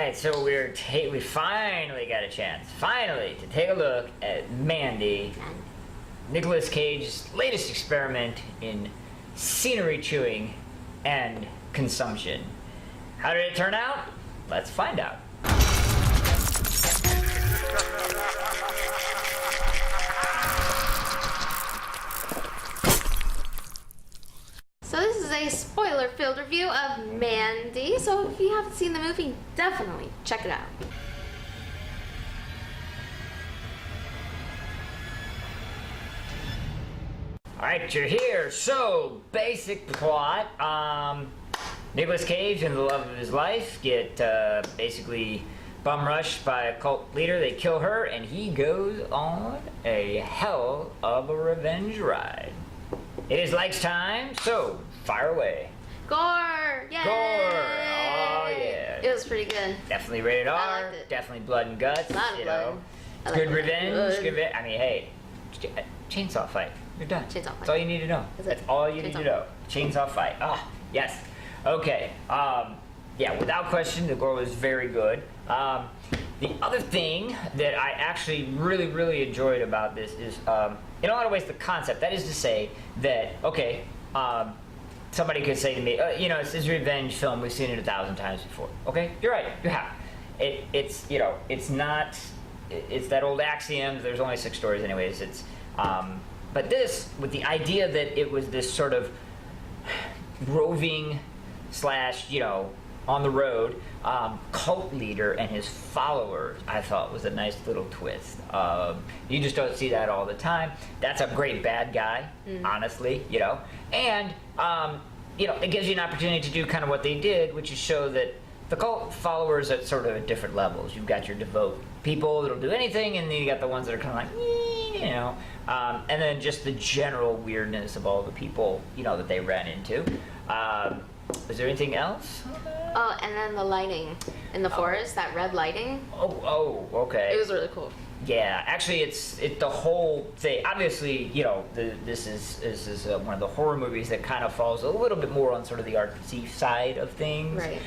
right, so we finally got a chance, finally, to take a look at Mandy, Nicolas Cage's latest experiment in scenery chewing and consumption. How did it turn out? Let's find out. So this is a spoiler-filled review of Mandy, so if you haven't seen the movie, definitely check it out. Alright, you're here. So, basic plot. Nicolas Cage and the love of his life get basically bum rushed by a cult leader. They kill her, and he goes on a hell of a revenge ride. It is likes time, so fire away. Gore! Yay! Gore! Oh, yeah. It was pretty good. Definitely rated R. I liked it. Definitely blood and guts. A lot of you blood. know. I like Good blood. revenge. Good. Good I mean, hey, chainsaw fight. You're done. Chainsaw fight. That's all you need to know. That's all you need to know. Chainsaw fight. Ah, yes. Okay. Yeah, without question, the gore was very good. The other thing that I actually really enjoyed about this is, in a lot of ways, the concept. That is to say that, okay, somebody could say to me, you know, it's this revenge film. We've seen it 1,000 times before. Okay, you're right. You have. It's you know, it's not. It's that old axiom. There's only 6 stories, anyways. It's. But this, with the idea that it was this sort of roving / you know, on the road cult leader and his followers, I thought was a nice little twist. You just don't see that all the time. That's a great bad guy, honestly, you know. And, you know, it gives you an opportunity to do kind of what they did, which is show that the cult followers are sort of at different levels. You've got your devout people that'll do anything, and then you got the ones that are kind of like, you know, and then just the general weirdness of all the people, you know, that they ran into. Is there anything else? Oh, and then the lighting in the forest, that red lighting. Oh, okay. It was really cool. Yeah, actually, it's the whole thing. Obviously, you know, this is one of the horror movies that kind of falls a little bit more on sort of the artsy side of things. Right.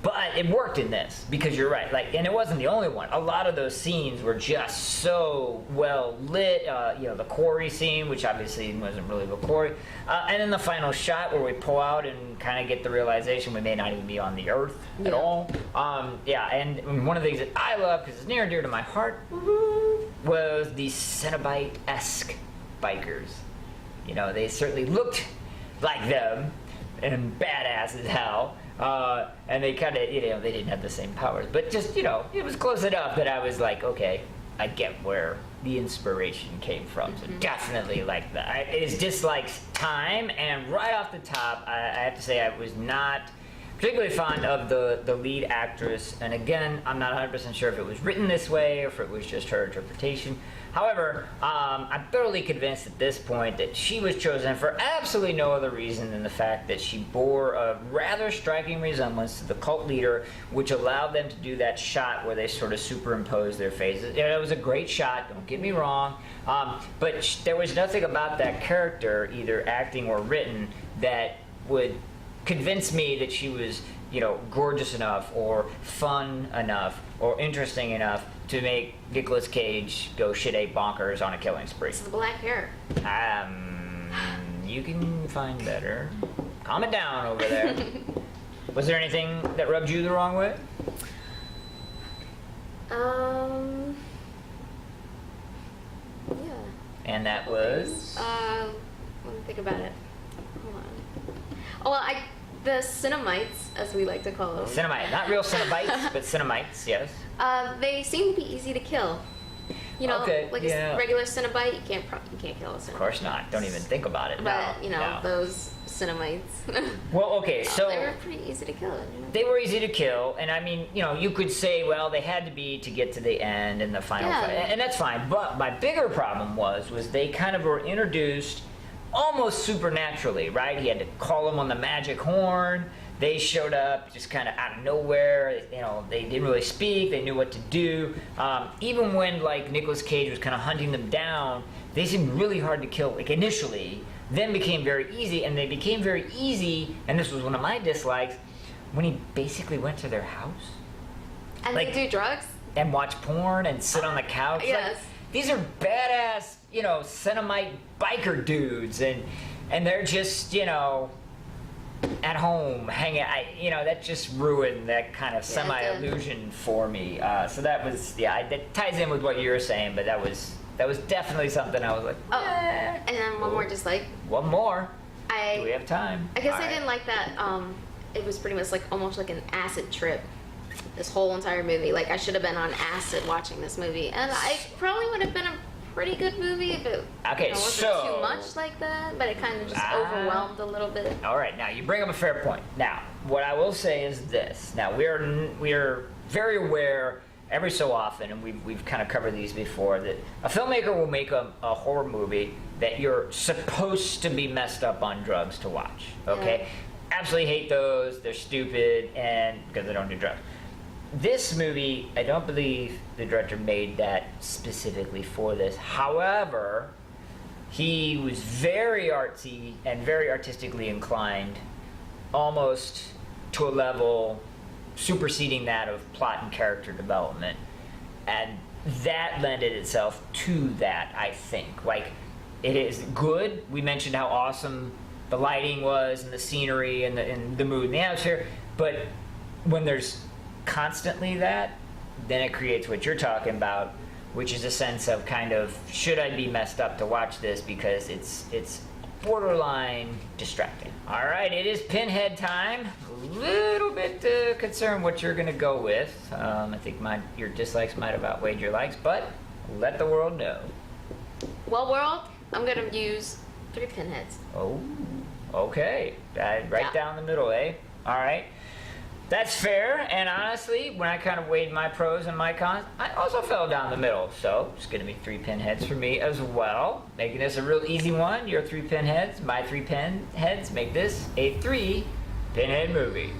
But it worked in this because you're right. Like, and it wasn't the only one. A lot of those scenes were just so well lit. You know, the quarry scene, which obviously wasn't really the quarry, and then the final shot where we pull out and kind of get the realization we may not even be on the Earth at all. Yeah, and one of the things that I love, because it's near and dear to my heart, was the Cenobite-esque bikers. You know, they certainly looked like them and badass as hell. And they kind of, you know, they didn't have the same powers, but just, you know, it was close enough that I was like, okay, I get where the inspiration came from. So definitely like that. It's dislikes time, and right off the top, I have to say I was not particularly fond of the lead actress, and again, I'm not 100% sure if it was written this way or if it was just her interpretation. However, I'm thoroughly convinced at this point that she was chosen for absolutely no other reason than the fact that she bore a rather striking resemblance to the cult leader, which allowed them to do that shot where they sort of superimpose their faces. It was a great shot, don't get me wrong, but there was nothing about that character, either acting or written, that would convince me that she was, you know, gorgeous enough or fun enough or interesting enough to make Nicolas Cage go shit ape bonkers on a killing spree. It's the black hair. You can find better. Calm it down over there. Was there anything that rubbed you the wrong way? Yeah. And that was? Let me think about it. Hold on. Oh, well, the Cinemites, as we like to call them. Cinemite. Not real Cenobites, but Cinemites, yes. They seem to be easy to kill. You know, like a regular Cenobite, you can't kill a Cenobite. Of course not. Don't even think about it. But, you know, those Cinemites. Well, okay, so they were pretty easy to kill. You know? They were easy to kill, and I mean, you know, you could say, well, they had to be to get to the end and the final fight, and that's fine. But my bigger problem was they kind of were introduced almost supernaturally, right? He had to call them on the magic horn. They showed up just kind of out of nowhere. You know, they didn't really speak. They knew what to do. Even when, like, Nicolas Cage was kind of hunting them down, they seemed really hard to kill, like, initially, then became very easy, and they became very easy, and this was one of my dislikes, when he basically went to their house. And Like- they do drugs? and watch porn and sit on the couch. Yes. Like, these are badass, you know, Cinemite biker dudes, and they're just, you know, at home hanging. You know, that just ruined that kind of Yeah, it did. semi-illusion for me. So that was, yeah, that ties in with what you were saying, but that was definitely something I was like, Oh, eh. and then one more, just like, One more. Do we I have time? guess All I right. didn't like that, it was pretty much like, almost like an acid trip. This whole entire movie. Like, I should have been on acid watching this movie. And I probably would have been a pretty good movie if it Okay, wasn't so- too much like that, but it kind of just Ah. overwhelmed a little bit. All right, now you bring up a fair point. Now, what I will say is this. Now, we're very aware every so often, and we've kind of covered these before, that a filmmaker will make a horror movie that you're supposed to be messed up on drugs to watch. Okay, absolutely hate those. They're stupid, and because they don't do drugs. This movie, I don't believe the director made that specifically for this. However, he was very artsy and very artistically inclined, almost to a level superseding that of plot and character development. And that lended itself to that, I think. Like, it is good. We mentioned how awesome the lighting was and the scenery and the mood and the atmosphere. But when there's constantly that, then it creates what you're talking about, which is a sense of kind of, should I be messed up to watch this, because it's borderline distracting. All right, it is Pinhead time. A little bit concerned what you're gonna go with. I think your dislikes might have outweighed your likes, but let the world know. Well, world, I'm gonna use 3 pinheads. Oh, okay. Right Yeah. down the middle, eh? All right. That's fair, and honestly, when I kind of weighed my pros and my cons, I also fell down the middle. So it's going to be 3 pinheads for me as well, making this a real easy one. Your 3 pinheads, my 3 pinheads make this a 3 pinhead movie.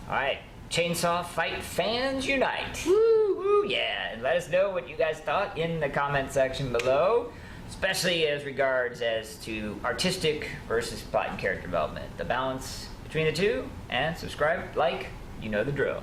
All right, Chainsaw Fight fans unite! Woo, woo, yeah! And let us know what you guys thought in the comment section below, especially as regards as to artistic versus plot and character development, the balance between the two, and subscribe, like, you know the drill.